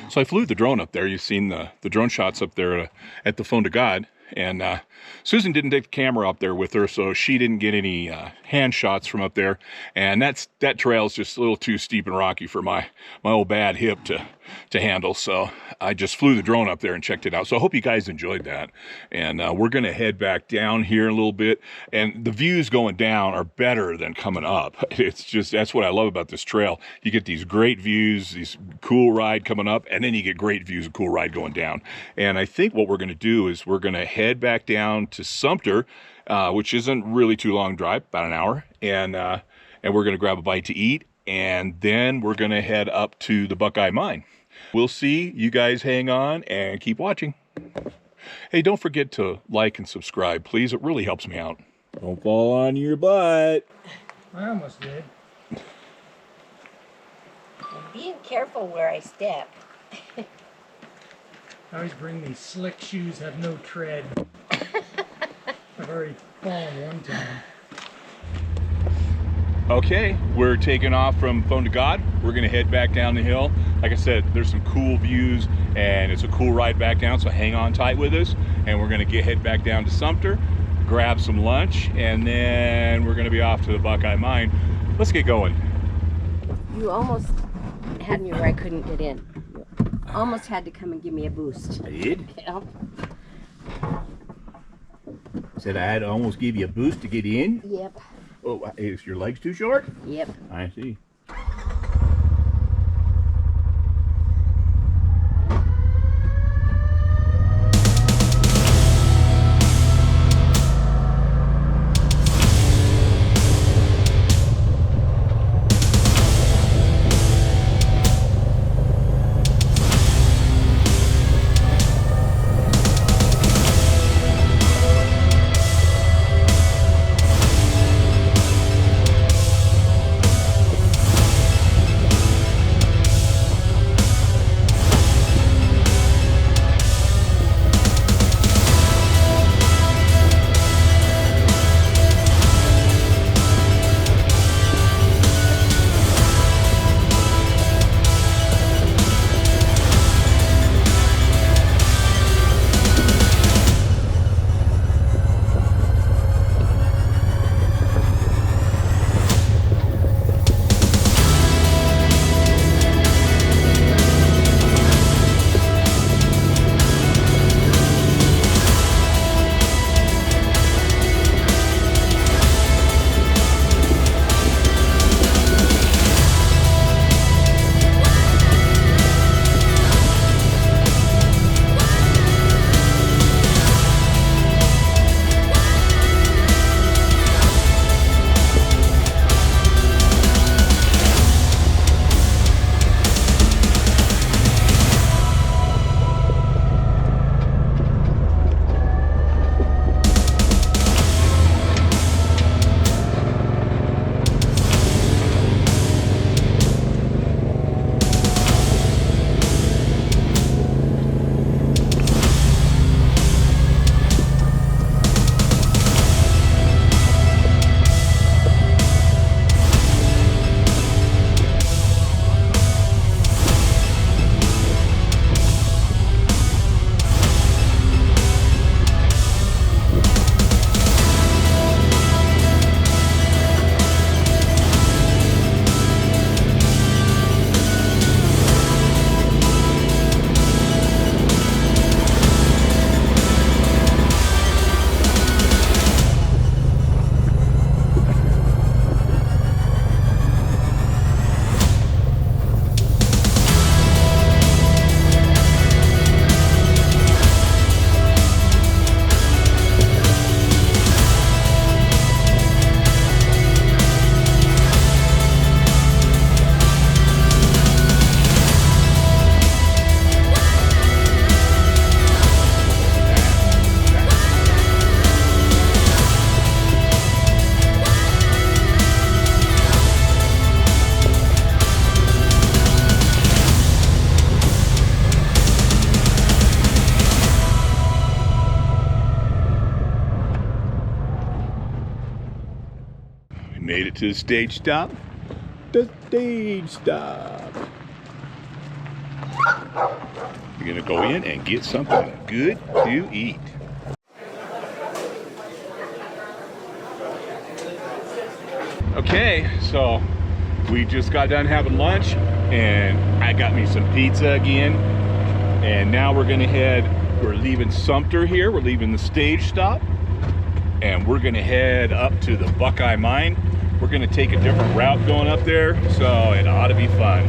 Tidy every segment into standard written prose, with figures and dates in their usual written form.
So I flew the drone up there. You've seen the drone shots up there at the Phone to God. And Susan didn't take the camera up there with her, so she didn't get any hand shots from up there. And that trail's just a little too steep and rocky for my old bad hip to handle. So I just flew the drone up there and checked it out. So I hope you guys enjoyed that. And we're going to head back down here a little bit. And the views going down are better than coming up. It's just, that's what I love about this trail. You get these great views, these cool ride coming up, and then you get great views and cool ride going down. And I think what we're going to do is we're going to head back down to Sumpter, which isn't really too long drive, about an hour, and we're going to grab a bite to eat, and then we're going to head up to the Buckeye mine. We'll see. You guys hang on and keep watching. Hey, don't forget to like and subscribe, please. It really helps me out. Don't fall on your butt. I almost did. I'm being careful where I step. I always bring these slick shoes, have no tread. I've already fallen one time. Okay, we're taking off from Phone to God. We're gonna head back down the hill. Like I said, there's some cool views and it's a cool ride back down, so hang on tight with us. And we're gonna head back down to Sumpter, grab some lunch, and then we're gonna be off to the Buckeye mine. Let's get going. You almost had me where I couldn't get in. You almost had to come and give me a boost. I did? Yep. Said I had to almost give you a boost to get in? Yep. Oh, is your legs too short? Yep. I see. Made it to the stage stop. The stage stop. We're gonna go in and get something good to eat. Okay, so we just got done having lunch and I got me some pizza again. And now we're leaving Sumpter here. We're leaving the stage stop and we're gonna head up to the Buckeye mine. We're gonna take a different route going up there, so it ought to be fun.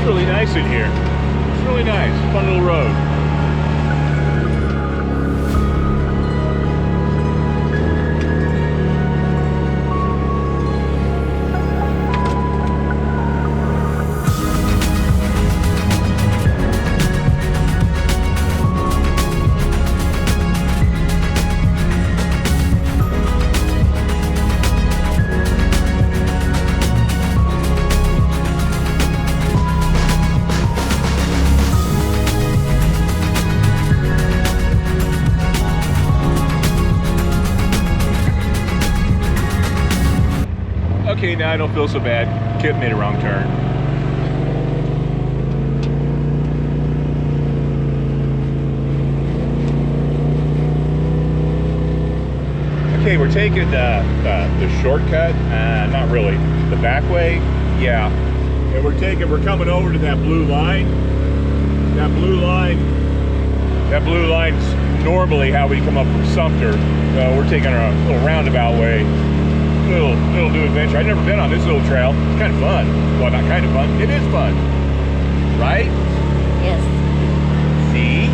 Really nice in here. It's really nice. Fun little road. Okay, now I don't feel so bad. Kip made a wrong turn. Okay, we're taking the shortcut. Not really. The back way, yeah. And we're coming over to that blue line. That blue line's normally how we come up from Sumpter. So we're taking a little roundabout way. Little new adventure. I've never been on this little trail. It's kind of fun. Well, not kind of fun. It is fun. Right? Yes. See?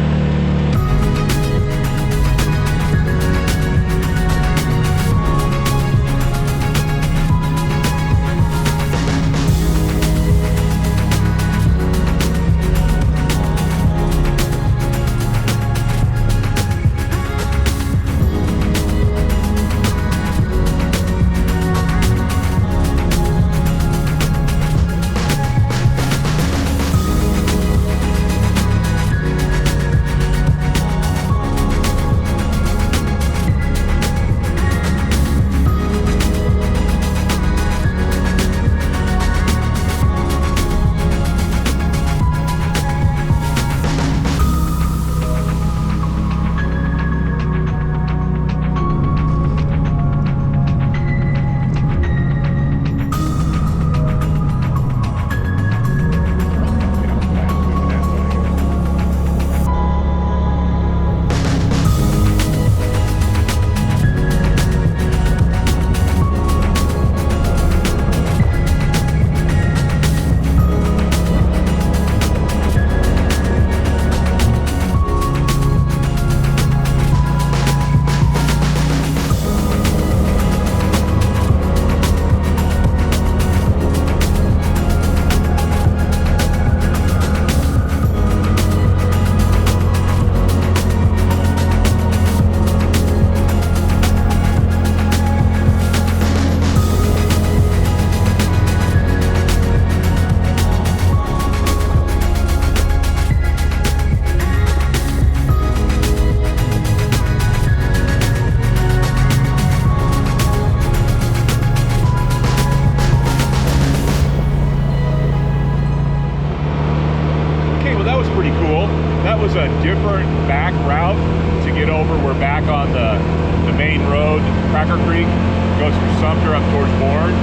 out to get over. We're back on the main road, Cracker Creek, goes through Sumpter up towards Bourne.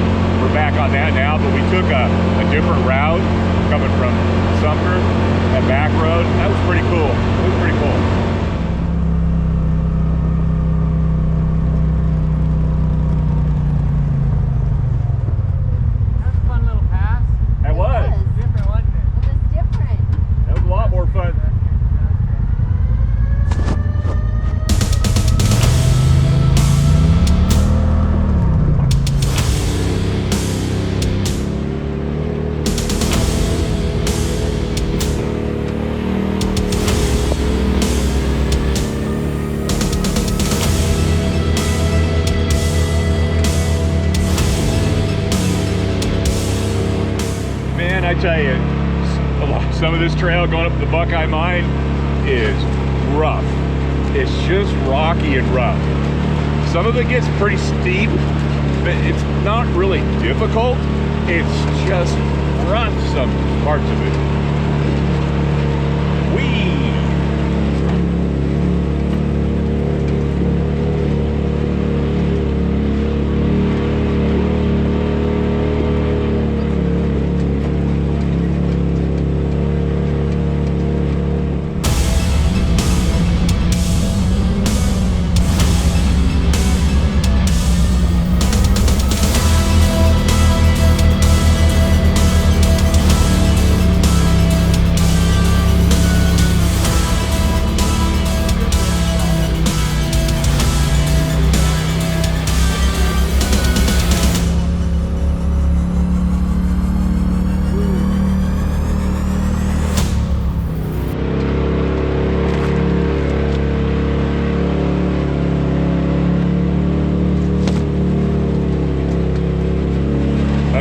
We're back on that now, but we took a different route coming from Sumpter, that back road. That was pretty cool. It was pretty cool. That's a fun little pass. That was. Different, wasn't it? It was different. That was a lot more fun. Man, I tell you, some of this trail going up the Buckeye Mine is rough. It's just rocky and rough. Some of it gets pretty steep, but it's not really difficult. It's just rough, some parts of it. Whee!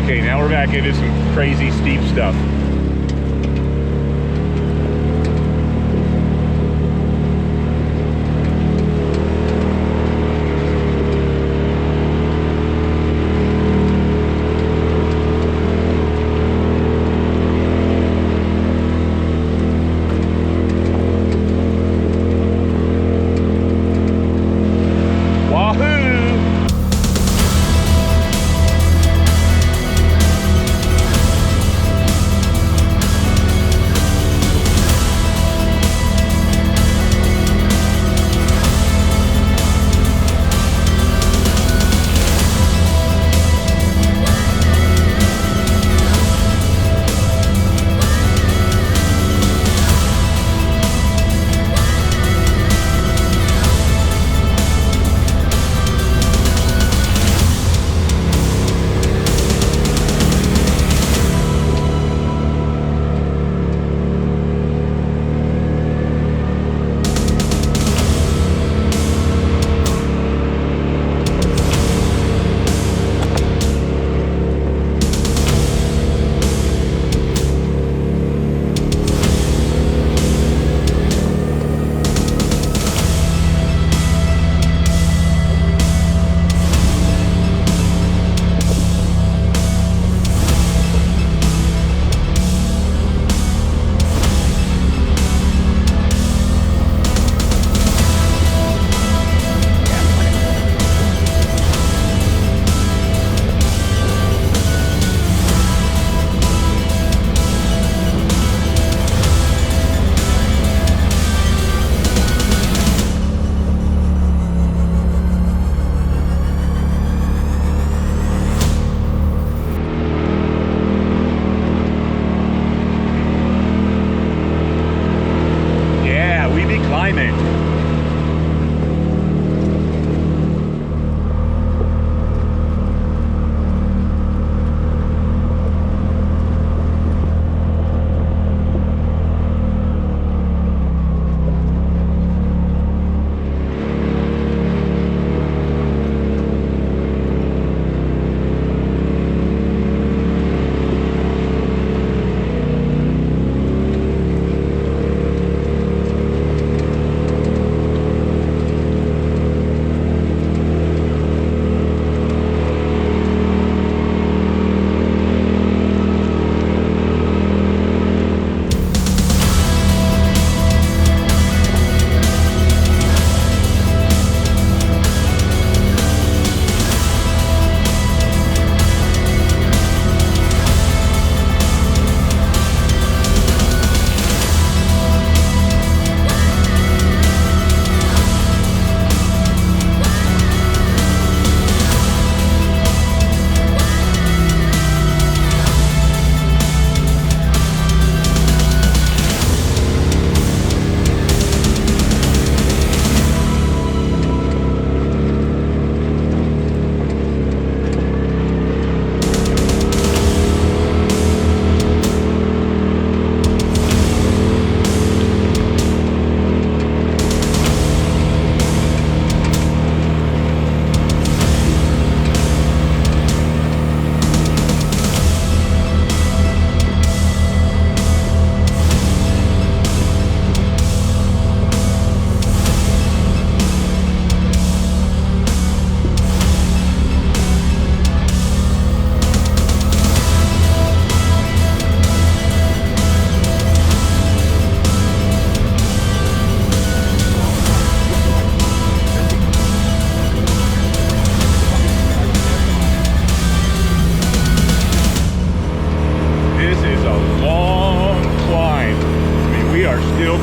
Okay, now we're back into some crazy steep stuff.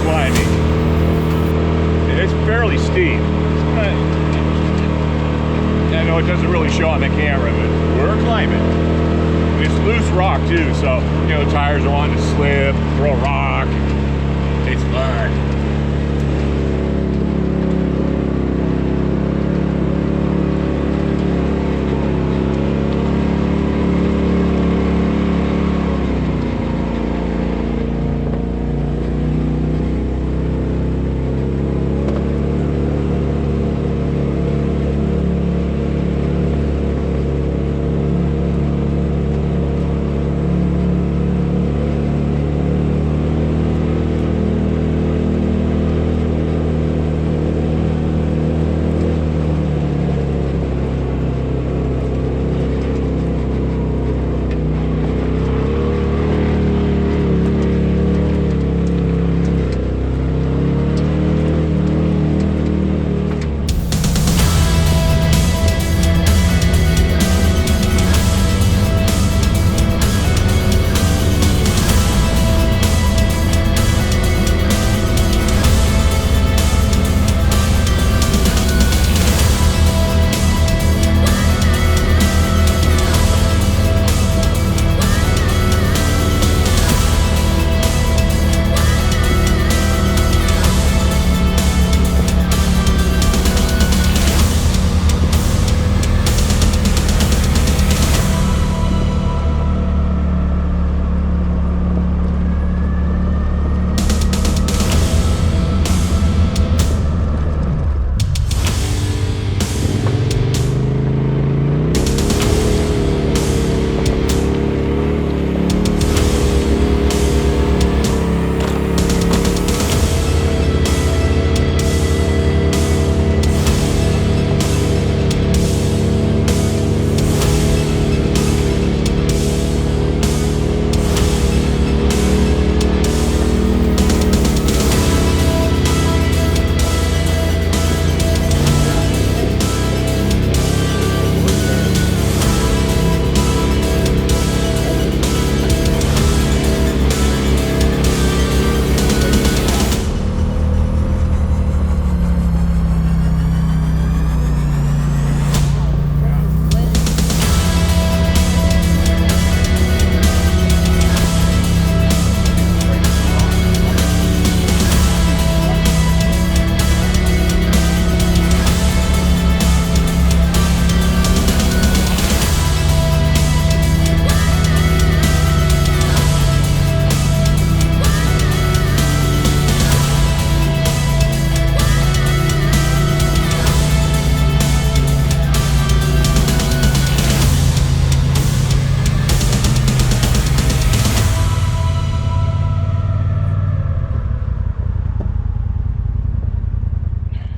climbing. And it's fairly steep. I know it doesn't really show on the camera, but we're climbing. And it's loose rock too, so you know, tires are wanting to slip, throw a rock. It's fun.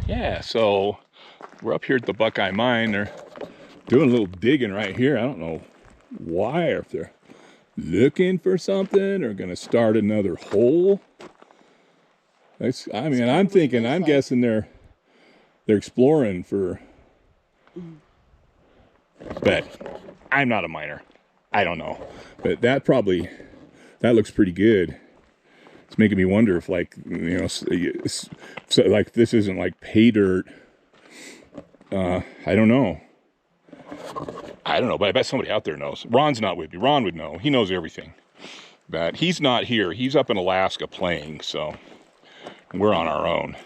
Yeah, so we're up here at the Buckeye mine. They're doing a little digging right here. I don't know why, or if they're looking for something or gonna start another hole. I'm guessing they're exploring for, but I'm not a miner. I don't know, but that looks pretty good. It's making me wonder if, like, you know, so like this isn't like pay dirt. I don't know, but I bet somebody out there knows. Ron's not with me. Ron would know. He knows everything. But he's not here. He's up in Alaska playing, so we're on our own.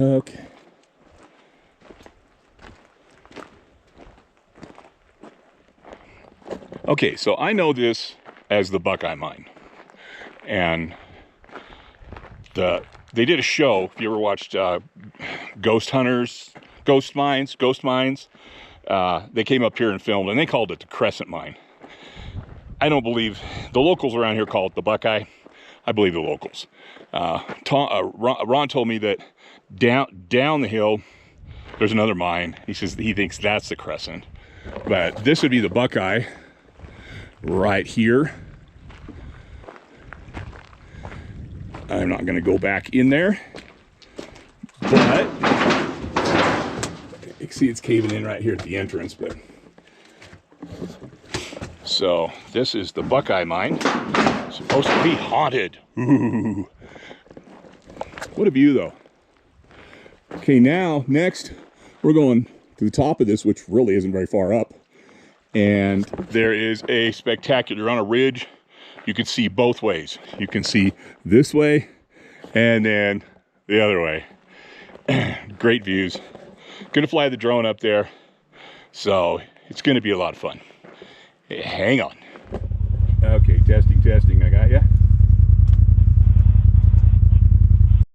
Okay. Okay, so I know this as the Buckeye Mine. And they did a show, if you ever watched Ghost Mines, they came up here and filmed, and they called it the Crescent Mine. I don't believe, the locals around here call it the Buckeye. I believe the locals. Ron told me that down the hill, there's another mine. He says he thinks that's the Crescent. But this would be the Buckeye right here. I'm not going to go back in there, but you can see it's caving in right here at the entrance. But so this is the Buckeye mine. So Supposed to be haunted. Ooh. What a view though. Okay, now next we're going to the top of this, which really isn't very far up. And there is a spectacular, on a ridge. You can see both ways. You can see this way and then the other way. Great views. Gonna fly the drone up there. So it's gonna be a lot of fun. Hey, hang on. Okay, testing, I got ya.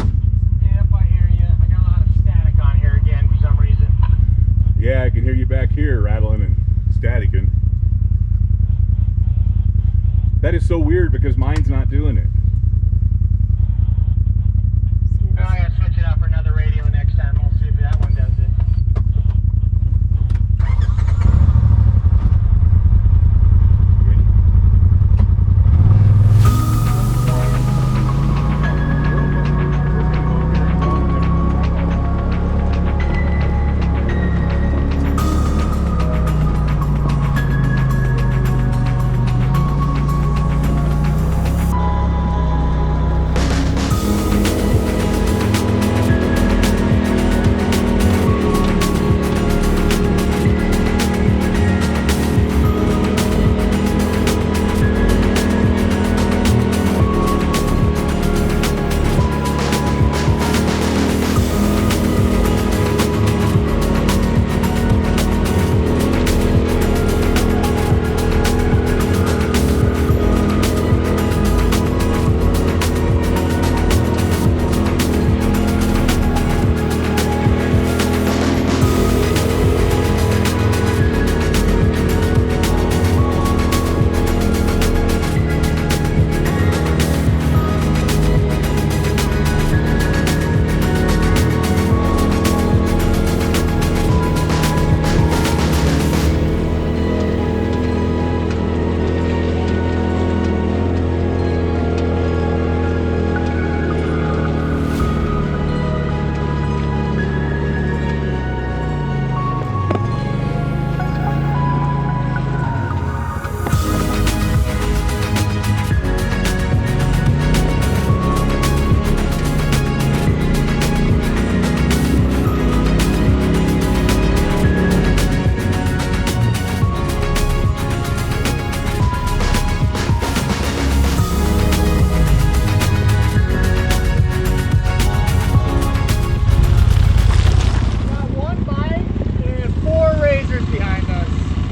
Yep, I hear you. I got a lot of static on here again for some reason. Yeah, I can hear you back here rattling and staticking. That is so weird because mine's not doing it. I gotta switch it out for another radio next time. We'll see if that one does it.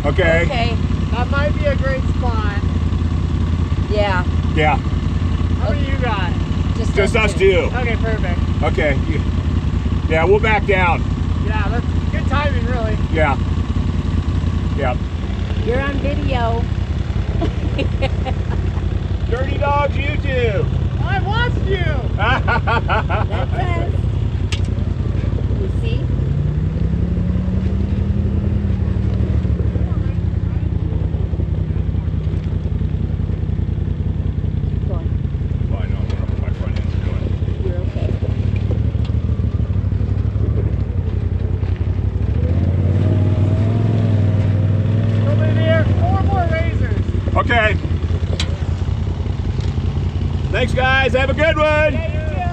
Okay. Okay. That might be a great spot. Yeah. Yeah. How many you got? Just us two. Okay, perfect. Okay. Yeah, we'll back down. Yeah, that's good timing, really. Yeah. Yeah. You're on video. Dirty Dogs YouTube. I watched you. That's us. You see? Keep going. Oh, I know. I wonder what my front end's doing. You're okay. Over there, 4 more razors. Okay. Thanks, guys. Have a good one. Yeah, you too.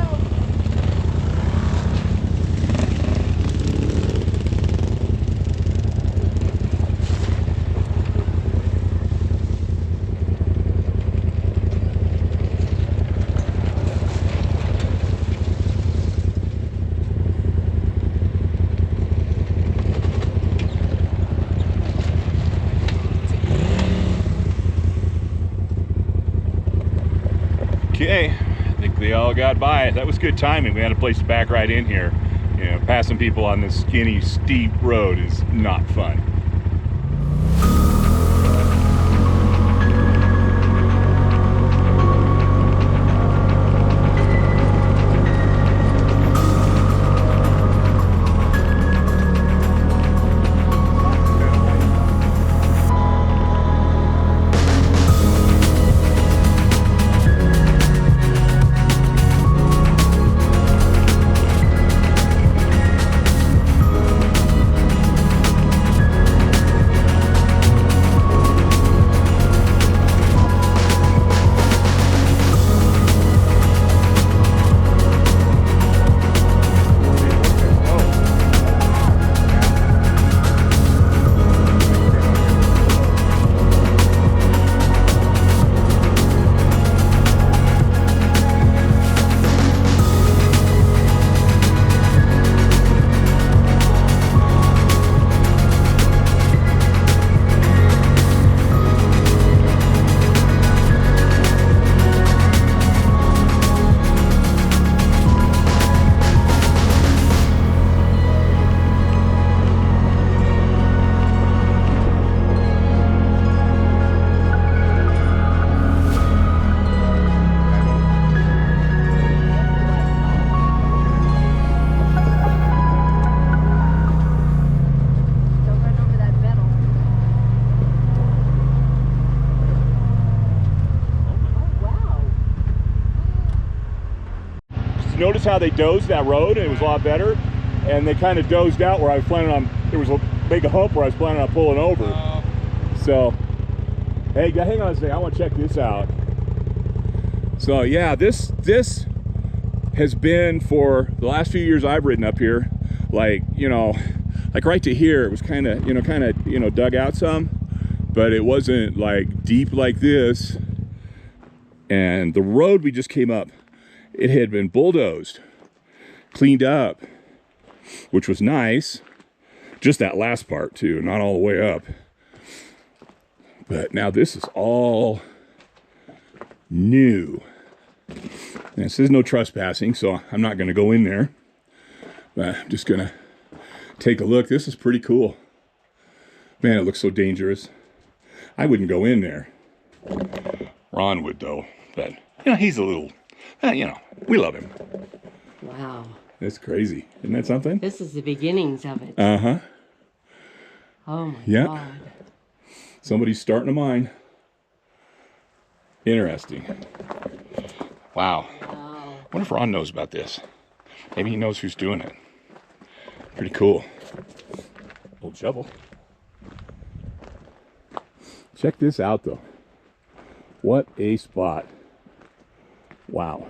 Okay, I think they all got by it. That was good timing. We had a place to back right in here. You know, passing people on this skinny, steep road is not fun. notice how they dozed that road, and it was a lot better. And they kind of dozed out where I was planning on, there was a big hump where I was planning on pulling over. So, hey, hang on a second, I want to check this out. So yeah, this has been, for the last few years I've ridden up here, like, you know, like right to here, it was kind of, you know, dug out some, but it wasn't like deep like this. And the road we just came up, it had been bulldozed, cleaned up, which was nice. Just that last part too, not all the way up. But now this is all new. And this is no trespassing, so I'm not gonna go in there. But I'm just gonna take a look. This is pretty cool. Man, it looks so dangerous. I wouldn't go in there. Ron would though, but you know, he's a little, you know, we love him. Wow. That's crazy. Isn't that something? This is the beginnings of it. Uh-huh. Oh my Yeah. God. Somebody's starting a mine. Interesting. Wow. Wow. I wonder if Ron knows about this. Maybe he knows who's doing it. Pretty cool. Old shovel. Check this out though. What a spot. Wow.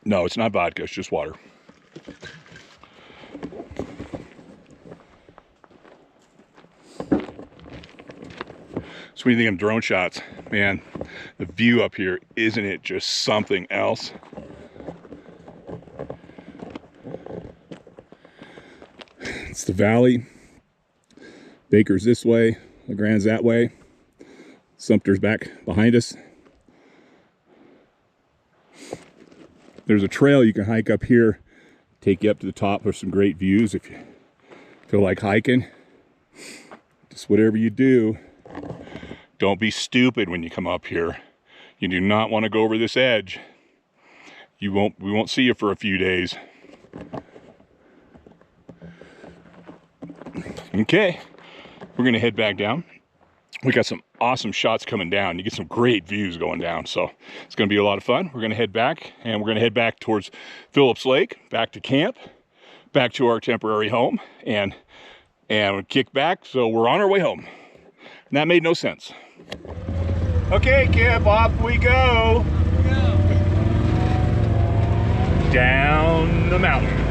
No, it's not vodka, it's just water. So when you think of drone shots, man, the view up here, isn't it just something else? It's the valley. Baker's this way, LeGrand's that way. Sumpter's back behind us. There's a trail you can hike up here, take you up to the top for some great views if you feel like hiking. Just whatever you do, don't be stupid when you come up here. You do not want to go over this edge. We won't see you for a few days. Okay, we're gonna head back down. We got some awesome shots coming down. You get some great views going down, so it's gonna be a lot of fun. We're gonna head back, and we're gonna head back towards Phillips Lake, back to camp, back to our temporary home, and kick back. So we're on our way home. And that made no sense. Okay, Kip, off we go. Down the mountain.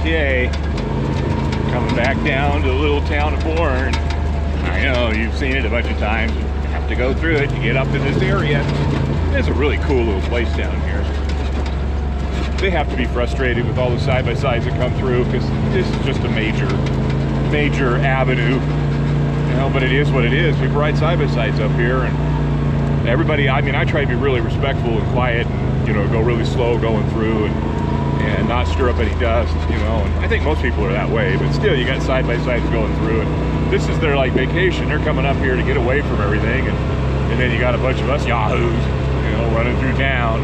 Okay, coming back down to the little town of Bourne. I know, you've seen it a bunch of times. You have to go through it to get up to this area. It's a really cool little place down here. They have to be frustrated with all the side-by-sides that come through because this is just a major avenue. You know, but it is what it is. People ride side-by-sides up here, and everybody, I mean, I try to be really respectful and quiet and, you know, go really slow going through and not stir up any dust, you know, and I think most people are that way, but still, you got side-by-sides going through, and this is their, like, vacation. They're coming up here to get away from everything, and then you got a bunch of us yahoos, you know, running through town.